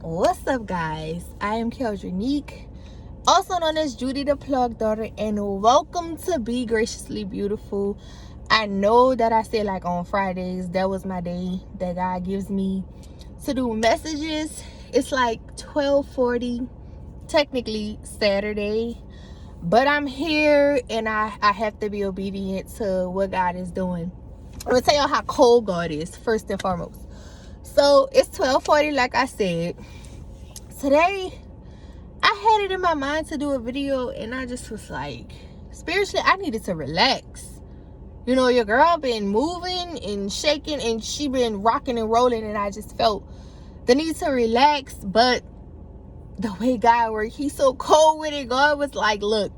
What's up, guys? I am Keldrinique, also known as Judy the Plug Daughter, and welcome to Be Graciously Beautiful. I know that I said like on Fridays, that was my day that God gives me to do messages. It's like 12:40, technically Saturday, but I'm here and I have to be obedient to what God is doing. I'm gonna tell y'all how cold God is, first and foremost. So it's 12:40, like I said. Today, I had it in my mind to do a video, and I just was like, spiritually, I needed to relax. You know, your girl been moving and shaking, and she been rocking and rolling, and I just felt the need to relax. But the way God works, he's so cold with it. God was like, look,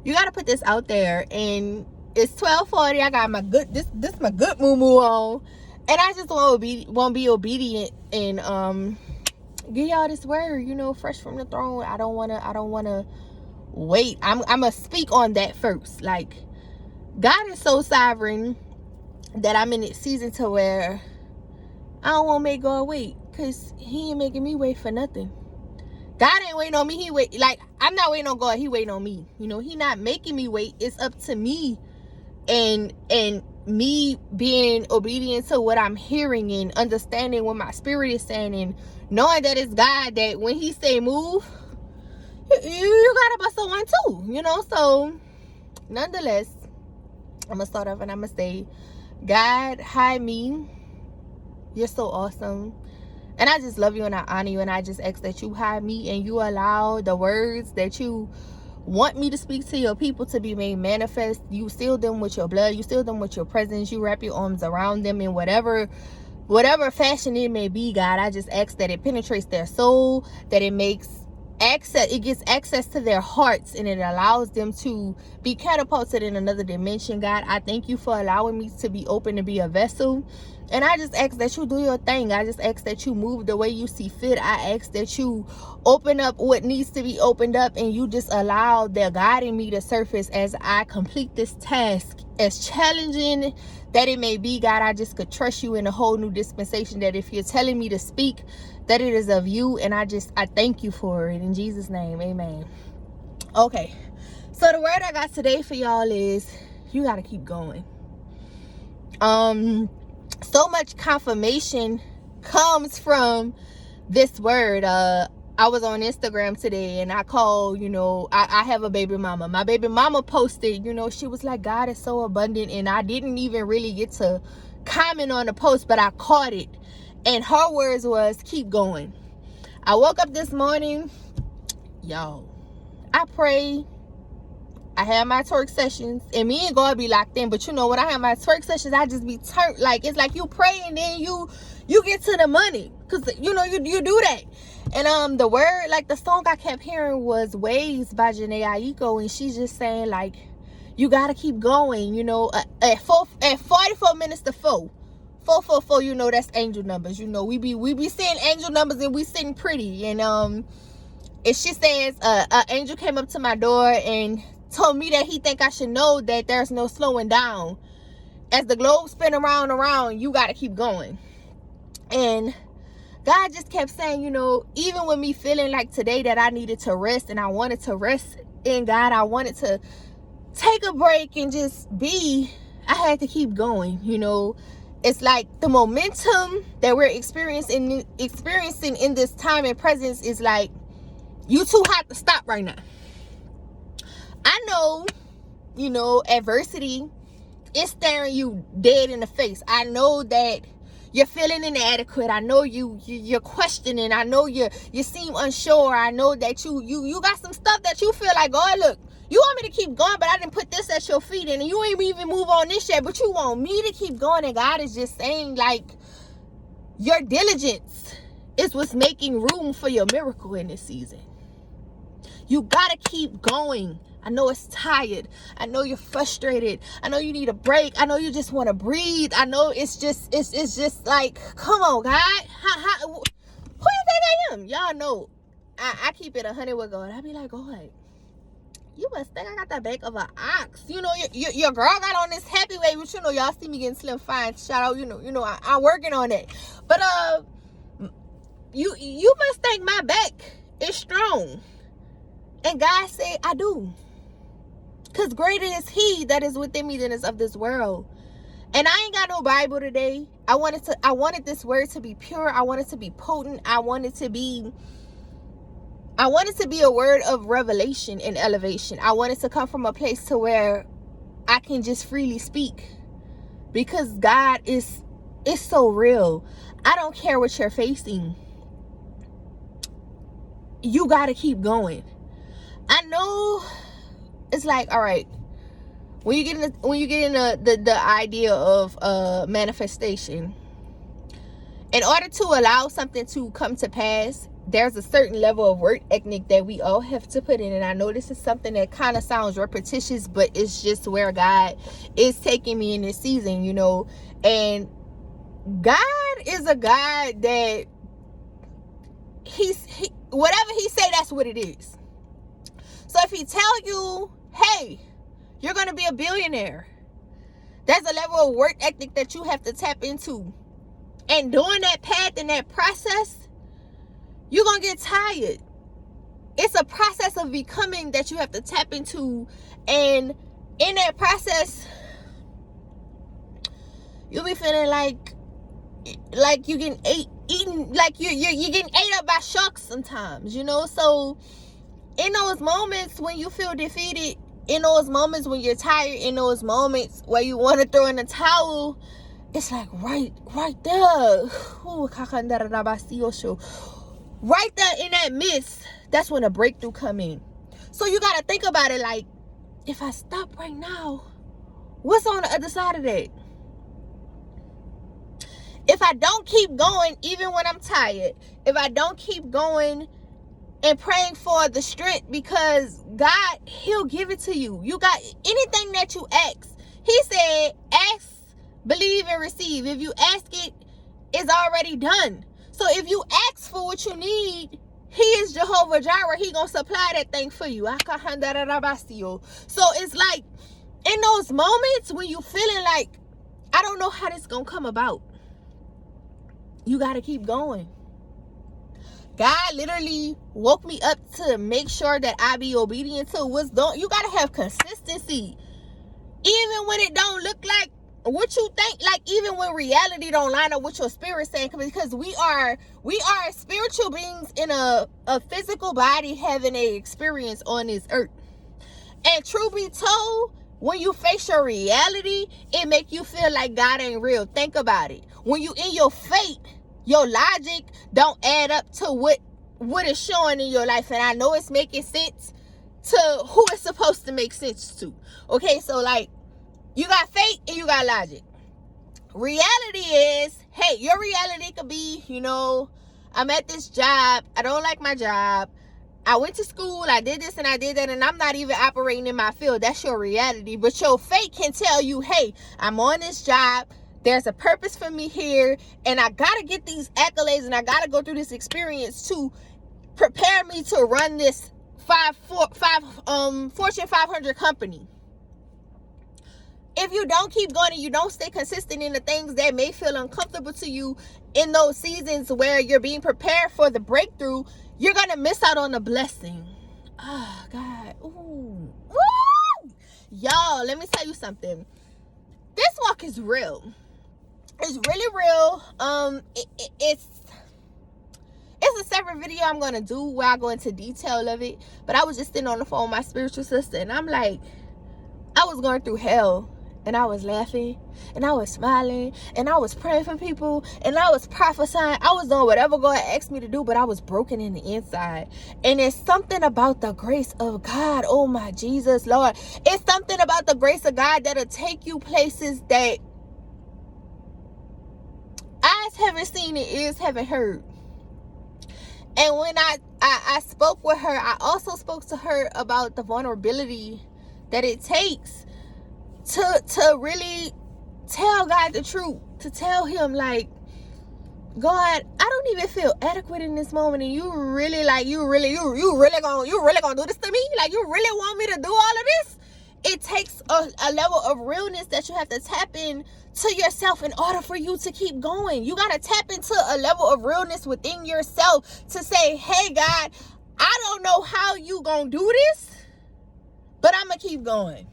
you got to put this out there, and it's 12:40. I got my good, this my good moo on, and I just want to be obedient and give y'all this word, you know, fresh from the throne. I don't wanna wait. I'm gonna speak on that first. Like, God is so sovereign that I'm in a season to where I don't want to make God wait, because he ain't making me wait for nothing. God ain't waiting on me. I'm not waiting on God. He waiting on me. You know, he not making me wait. It's up to me and me being obedient to what I'm hearing and understanding what my spirit is saying and knowing that it's God, that when he say move, you gotta bust a one too, you know. So nonetheless, I'm gonna start off and I'm gonna say, God, hide me. You're so awesome, and I just love you and I honor you, and I just ask that you hide me and you allow the words that you want me to speak to your people to be made manifest. You seal them with your blood. You seal them with your presence. You wrap your arms around them in whatever fashion it may be, God. I just ask that it penetrates their soul, that it gets access to their hearts, and it allows them to be catapulted in another dimension. God, I thank you for allowing me to be open to be a vessel. And I just ask that you do your thing. I just ask that you move the way you see fit. I ask that you open up what needs to be opened up, and you just allow the God in me to surface as I complete this task. As challenging that it may be, God, I just could trust you in a whole new dispensation, that if you're telling me to speak, that it is of you. And I thank you for it. In Jesus' name, amen. Okay, so the word I got today for y'all is, you got to keep going. So much confirmation comes from this word. I was on Instagram today and I called, you know, I have a baby mama. My baby mama posted, you know, she was like, God is so abundant, and I didn't even really get to comment on the post, but I caught it, and her words was, keep going. I woke up this morning, y'all, I pray, I have my twerk sessions, and me and God be locked in. But you know, when I have my twerk sessions, I just be turned. Like, it's like you pray and then you get to the money, because you know you do that. And the word, like the song I kept hearing was Waves by Janae Aiko, and she's just saying like, you gotta keep going. You know, at 44 minutes to 444, you know, that's angel numbers. You know, we be seeing angel numbers and we sitting pretty. And she says, an angel came up to my door and told me that he think I should know that there's no slowing down. As the globe spin around and around, you got to keep going. And God just kept saying, you know, even with me feeling like today that I needed to rest, and I wanted to rest in God, I wanted to take a break and just be, I had to keep going. You know, it's like the momentum that we're experiencing in this time and presence is like, you too hot to stop right now. I know, you know, adversity is staring you dead in the face. I know that you're feeling inadequate. I know you're questioning. I know you seem unsure. I know that you got some stuff that you feel like, oh, look, you want me to keep going, but I didn't put this at your feet, and you ain't even move on this yet, but you want me to keep going. And God is just saying, like, your diligence is what's making room for your miracle in this season. You gotta keep going. I know it's tired. I know you're frustrated. I know you need a break. I know you just want to breathe. I know it's just like, come on, God. Who you think I am? Y'all know I keep it 100 with God. I be like, God, you must think I got the back of an ox. You know, your girl got on this happy way, which, you know, y'all see me getting slim fine. Shout out, you know, I'm working on it. But you must think my back is strong. And God said, I do. Because greater is he that is within me than is of this world. And I ain't got no Bible today. I wanted this word to be pure. I want it to be potent. I want it to be a word of revelation and elevation. I want it to come from a place to where I can just freely speak. Because God is so real. I don't care what you're facing. You got to keep going. I know it's like, all right, when you get in the idea of manifestation, in order to allow something to come to pass, there's a certain level of work ethic that we all have to put in. And I know this is something that kind of sounds repetitious, but it's just where God is taking me in this season, you know. And God is a God that whatever he say, that's what it is. So if he tell you, hey, you're going to be a billionaire, there's a level of work ethic that you have to tap into. And doing that path and that process, you're going to get tired. It's a process of becoming that you have to tap into. And in that process, you'll be feeling like you getting eaten, like you're getting ate up by sharks sometimes, you know. So in those moments when you feel defeated, in those moments when you're tired, in those moments where you want to throw in the towel, it's like right there. Right there in that midst, that's when a breakthrough come in. So you got to think about it like, if I stop right now, what's on the other side of that? If I don't keep going, even when I'm tired, if I don't keep going and praying for the strength, because God, he'll give it to you. You got anything that you ask. He said, ask, believe, and receive. If you ask it, it's already done. So if you ask for what you need, he is Jehovah Jireh. He gonna supply that thing for you. So it's like, in those moments when you feeling like, I don't know how this gonna come about, you gotta keep going. God literally woke me up to make sure that I be obedient to what's done. You gotta have consistency, even when it don't look like what you think, like even when reality don't line up with your spirit saying, because we are spiritual beings in a physical body having an experience on this earth. And truth be told, when you face your reality, it make you feel like God ain't real. Think about it. When you in your faith, your logic don't add up to what is showing in your life. And I know it's making sense to who it's supposed to make sense to. Okay, so like, you got faith and you got logic. Reality is, hey, your reality could be, you know, I'm at this job, I don't like my job, I went to school, I did this and I did that, and I'm not even operating in my field. That's your reality. But your faith can tell you, hey, I'm on this job, there's a purpose for me here, and I gotta get these accolades and I gotta go through this experience to prepare me to run this Fortune 500 company. If you don't keep going and you don't stay consistent in the things that may feel uncomfortable to you in those seasons where you're being prepared for the breakthrough, you're going to miss out on the blessing. Oh, God. Ooh. Woo! Y'all, let me tell you something. This walk is real. It's really real. It's a separate video I'm going to do where I go into detail of it. But I was just sitting on the phone with my spiritual sister, and I'm like, I was going through hell. And I was laughing, and I was smiling, and I was praying for people, and I was prophesying. I was doing whatever God asked me to do, but I was broken in the inside. And it's something about the grace of God. Oh, my Jesus, Lord. It's something about the grace of God that'll take you places that eyes haven't seen and ears haven't heard. And when I spoke with her, I also spoke to her about the vulnerability that it takes to really tell God the truth, to tell him like, God, I don't even feel adequate in this moment, and you really gonna do this to me? Like, you really want me to do all of this? It takes a level of realness that you have to tap in to yourself in order for you to keep going. You got to tap into a level of realness within yourself to say, hey, God, I don't know how you gonna do this, but I'm gonna keep going.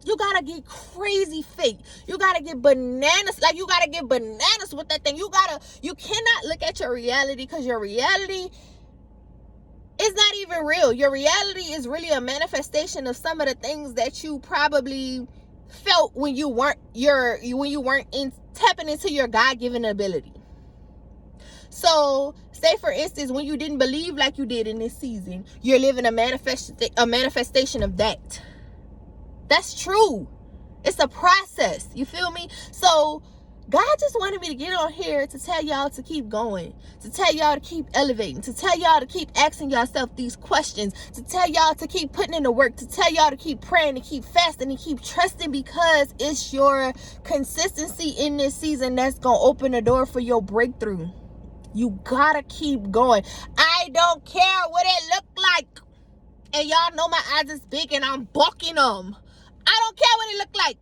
You gotta get crazy fake. You gotta get bananas. Like, you gotta get bananas with that thing. You cannot look at your reality, because your reality is not even real. Your reality is really a manifestation of some of the things that you probably felt when you weren't tapping into your God-given ability. So, say for instance, when you didn't believe like you did in this season, you're living a manifestation of that. That's true. It's a process. You feel me? So, God just wanted me to get on here to tell y'all to keep going, to tell y'all to keep elevating, to tell y'all to keep asking yourself these questions, to tell y'all to keep putting in the work, to tell y'all to keep praying, to keep fasting, and keep trusting, because it's your consistency in this season that's going to open the door for your breakthrough. You gotta keep going. I don't care what it look like. And y'all know my eyes is big and I'm bucking them. I don't care what it look like.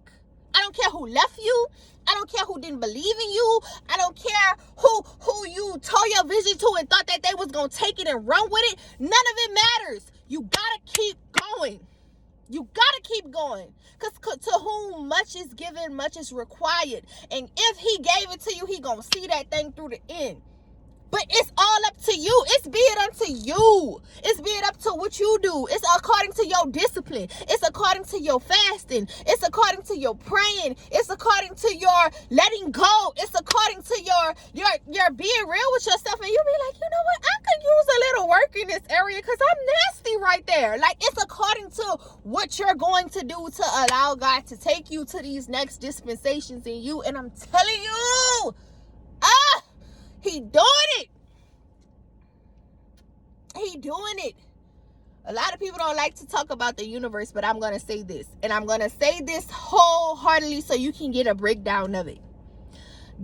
I don't care who left you. I don't care who didn't believe in you. I don't care who you told your vision to and thought that they was going to take it and run with it. None of it matters. You got to keep going. You got to keep going. Because to whom much is given, much is required. And if he gave it to you, he going to see that thing through the end. But it's all up to you. It's be it unto you. It's be it up to what you do. It's according to your discipline. It's according to your fasting. It's according to your praying. It's according to your letting go. It's according to your being real with yourself. And you be like, you know what? I could use a little work in this area because I'm nasty right there. Like, it's according to what you're going to do to allow God to take you to these next dispensations in you. And I'm telling you, he doing it. He doing it. A lot of people don't like to talk about the universe, but I'm going to say this. And I'm going to say this wholeheartedly so you can get a breakdown of it.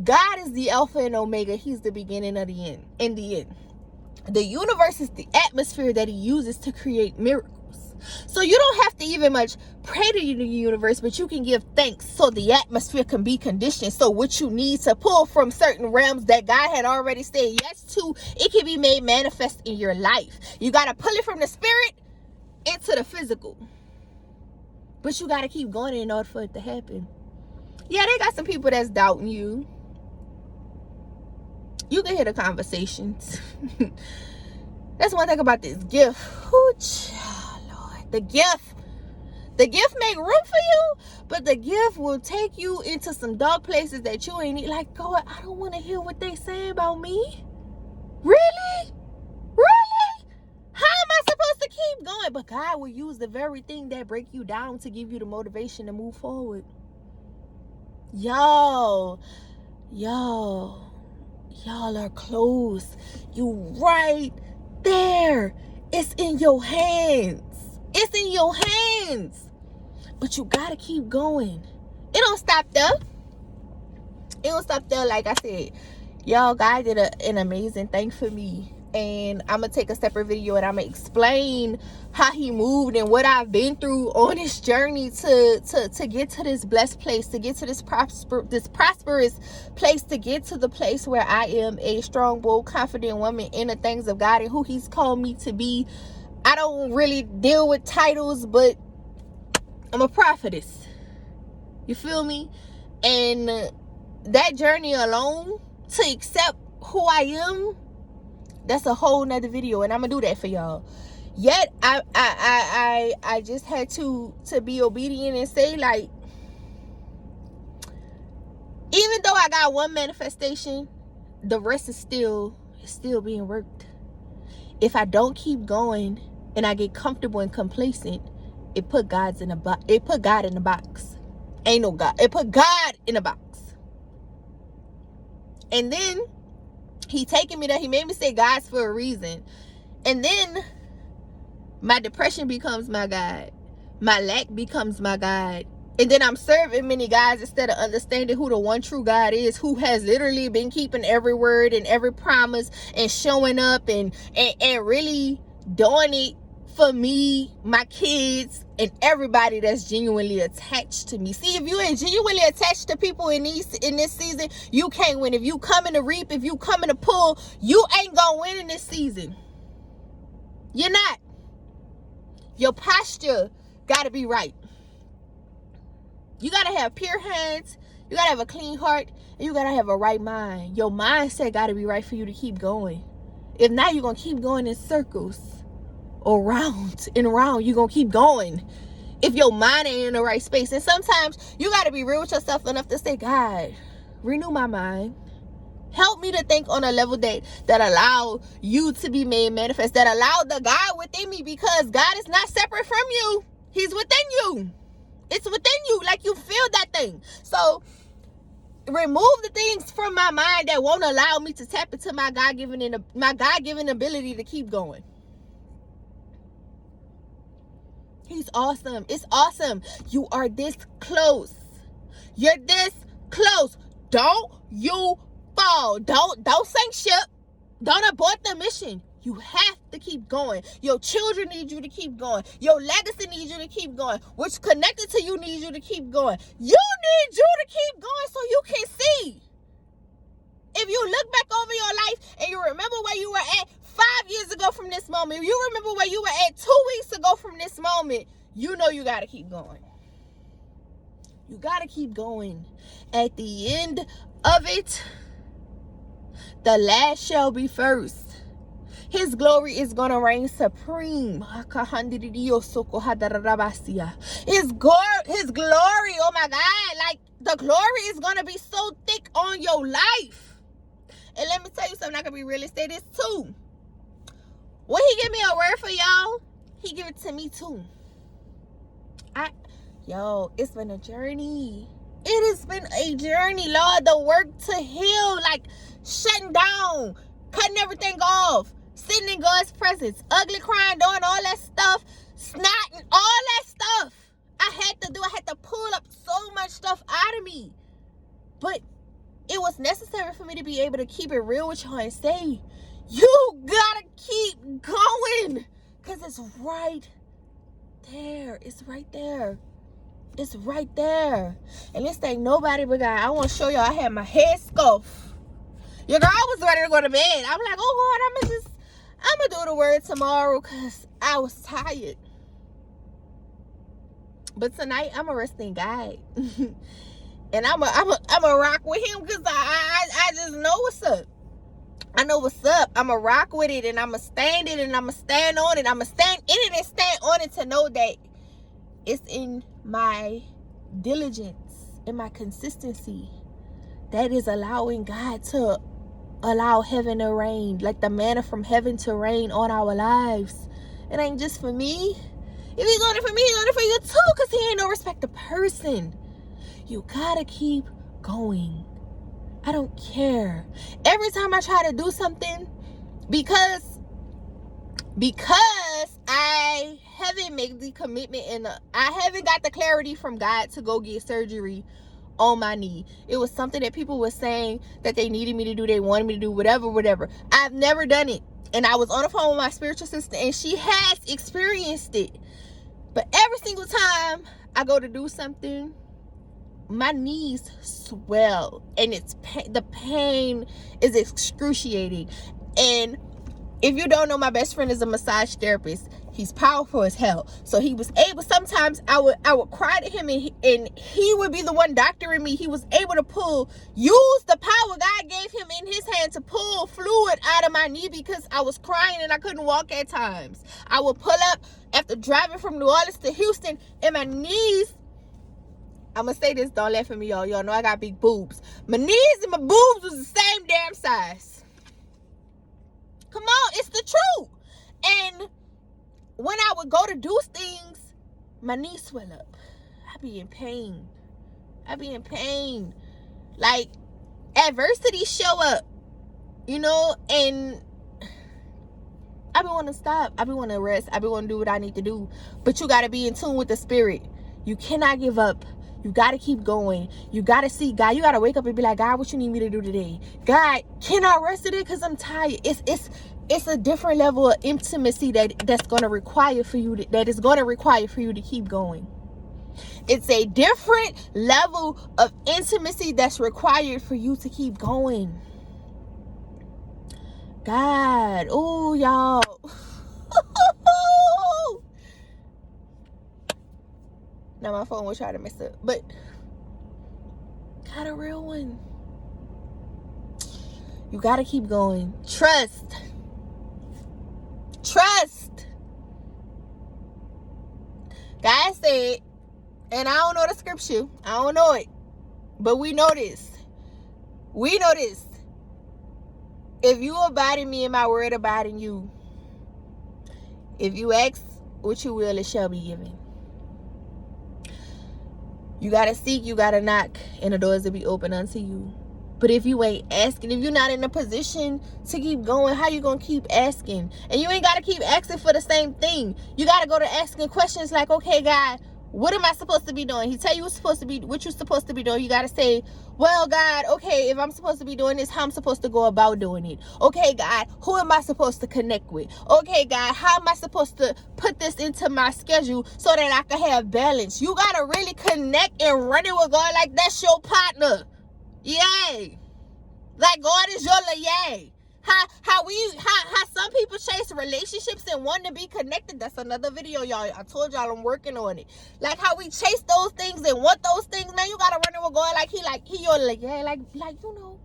God is the Alpha and Omega. He's the beginning of the end. In the end, the universe is the atmosphere that he uses to create miracles. So you don't have to even much pray to the universe, but you can give thanks so the atmosphere can be conditioned. So what you need to pull from certain realms that God had already said yes to, it can be made manifest in your life. You got to pull it from the spirit into the physical. But you got to keep going in order for it to happen. Yeah, they got some people that's doubting you. You can hear the conversations. That's one thing about this gift. The gift make room for you, but the gift will take you into some dark places that you ain't like. God, I don't want to hear what they say about me. Really? How am I supposed to keep going? But God will use the very thing that break you down to give you the motivation to move forward. Y'all are close. You right there. It's in your hands. It's in your hands. But you gotta keep going. It don't stop there. It don't stop there. Like I said, y'all, God did an amazing thing for me. And I'm going to take a separate video and I'm going to explain how he moved and what I've been through on this journey to get to this blessed place, to get to this prosperous place, to get to the place where I am a strong, bold, confident woman in the things of God and who he's called me to be. I don't really deal with titles, but I'm a prophetess. You feel me? And that journey alone, to accept who I am, that's a whole nother video, and I'm gonna do that for y'all. Yet I just had to be obedient and say, like, even though I got one manifestation, the rest is still being worked. If I don't keep going and I get comfortable and complacent, it put God in a box. It put God in a box. Ain't no God. It put God in a box. And then he taking me there. He made me say God's for a reason. And then my depression becomes my God. My lack becomes my God. And then I'm serving many gods instead of understanding who the one true God is, who has literally been keeping every word and every promise and showing up and really doing it for me, my kids, and everybody that's genuinely attached to me. See, if you ain't genuinely attached to people in this season, you can't win. If you coming to reap, if you coming to pull, you ain't gonna win in this season. You're not. Your posture gotta be right. You gotta have pure hands, you gotta have a clean heart, and you gotta have a right mind. Your mindset gotta be right for you to keep going. If not, you're gonna keep going in circles, or round and round. You're gonna keep going if your mind ain't in the right space. And sometimes you gotta be real with yourself enough to say, God, renew my mind. Help me to think on a level that allow you to be made manifest, that allow the God within me, because God is not separate from you. He's within you. It's within you, like you feel that thing. So remove the things from my mind that won't allow me to tap into my God-given ability to keep going. He's awesome. It's awesome. You are this close. You're this close. Don't you fall. Don't sink ship. Don't abort the mission. You have to keep going. Your children need you to keep going. Your legacy needs you to keep going. What's connected to you needs you to keep going. You need you to keep going so you can see. If you look back over your life and you remember where you were at 5 years ago from this moment, if you remember where you were at 2 weeks ago from this moment, you know you got to keep going. You got to keep going. At the end of it, the last shall be first. His glory is going to reign supreme. His glory, oh my God, like the glory is going to be so thick on your life. And let me tell you something, I can be real and say this too. When he give me a word for y'all, he give it to me too. It's been a journey. It has been a journey, Lord. The work to heal, like shutting down, cutting everything off, sitting in God's presence, ugly crying, doing all that stuff, snotting, all that stuff. I had to pull up so much stuff out of me. But it was necessary for me to be able to keep it real with y'all and say, you gotta keep going. Because it's right there. It's right there. It's right there. And this ain't nobody but God. I want to show y'all I had my head scuffed. Your girl was ready to go to bed. I'm like, oh God, I'm going to do the word tomorrow because I was tired. But tonight, I'm a resting God. And I'm a rock with him because I just know what's up. I know what's up. I'm a rock with it and I'm a stand it and I'm a stand on it. I'm a stand in it and stand on it to know that it's in my diligence, in my consistency, that is allowing God to allow heaven to rain, like the manna from heaven to rain on our lives. It ain't just for me. If he's doing it for me, he's doing it for you too, because he ain't no respect of person. You gotta keep going. I don't care. Every time I try to do something, because I haven't made the commitment and I haven't got the clarity from God to go get surgery on my knee. It was something that people were saying that they needed me to do. They wanted me to do whatever. I've never done it. And I was on the phone with my spiritual sister and she has experienced it. But every single time I go to do something, my knees swell and the pain is excruciating. And if you don't know, my best friend is a massage therapist. He's powerful as hell. So he was able, sometimes I would cry to him and he would be the one doctoring me. He was able to use the power God gave him in his hand to pull fluid out of my knee because I was crying and I couldn't walk at times. I would pull up after driving from New Orleans to Houston and my knees, I'm going to say this, don't laugh at me, y'all. Y'all know I got big boobs. My knees and my boobs was the same damn size. Come on, it's the truth. And when I would go to do things, my knees swell up. I be in pain. Like, adversity show up, and I be want to stop. I be want to rest. I be want to do what I need to do. But you got to be in tune with the spirit. You cannot give up. You got to keep going. You got to see God. You got to wake up and be like, God, what you need me to do today? God, can I rest today because I'm tired? It's a different level of intimacy that's going to require for you that is going to require for you to keep going. It's a different level of intimacy that's required for you to keep going. God, oh y'all. Now my phone will try to mess up, but got a real one. You gotta keep going. Trust. God said, and I don't know the scripture, I don't know it, but we know this. If you abide in me and my word abide in you, if you ask what you will, it shall be given. You gotta seek, you gotta knock, and the doors will be open unto you. But if you ain't asking, if you're not in a position to keep going, how you gonna keep asking? And you ain't gotta keep asking for the same thing. You gotta go to asking questions like, okay, God, what am I supposed to be doing? He tell you what you're supposed to be doing. You gotta say, well, God, okay, if I'm supposed to be doing this, how I'm supposed to go about doing it? Okay, God, who am I supposed to connect with? Okay, God, how am I supposed to put this into my schedule so that I can have balance? You gotta really connect and run it with God like that's your partner. Yay. Like God is your yay. How some people chase relationships and want to be connected. That's another video, y'all. I told y'all I'm working on it. Like how we chase those things and want those things, man. You gotta run it with God like he your yeah, like you know,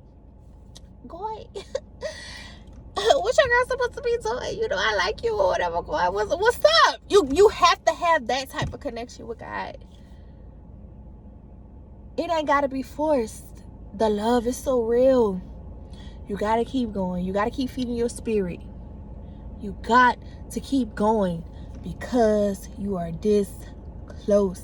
God. What your girl supposed to be doing? You know, I like you or whatever. God, what's up? You have to have that type of connection with God. It ain't gotta be forced. The love is so real. You got to keep going. You got to keep feeding your spirit. You got to keep going because you are this close.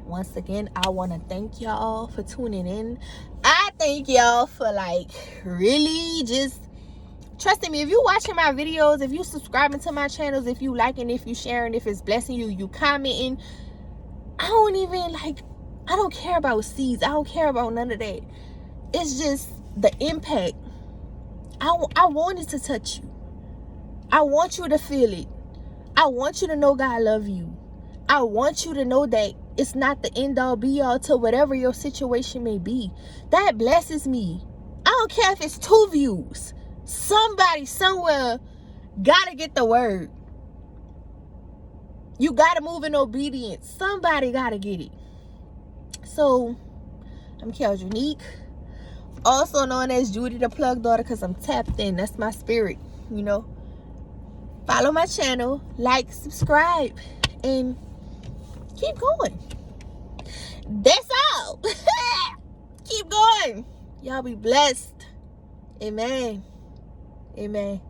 Once again, I want to thank y'all for tuning in. I thank y'all for like really just trusting me. If you watching my videos, if you subscribing to my channels, if you liking, if you sharing, if it's blessing you, you commenting. I don't care about seeds. I don't care about none of that. It's just the impact. I want it to touch you. I want you to feel it. I want you to know God love you. I want you to know that it's not the end all be all to whatever your situation may be. That blesses me. I don't care if it's 2 views. Somebody somewhere gotta get the word. You gotta move in obedience. Somebody gotta get it. So I'm Kel's Unique, also known as Judy the Plug Daughter, because I'm tapped in. That's my spirit, you know. Follow my channel, like, subscribe, and keep going. That's all. Keep going. Y'all be blessed. Amen. Amen.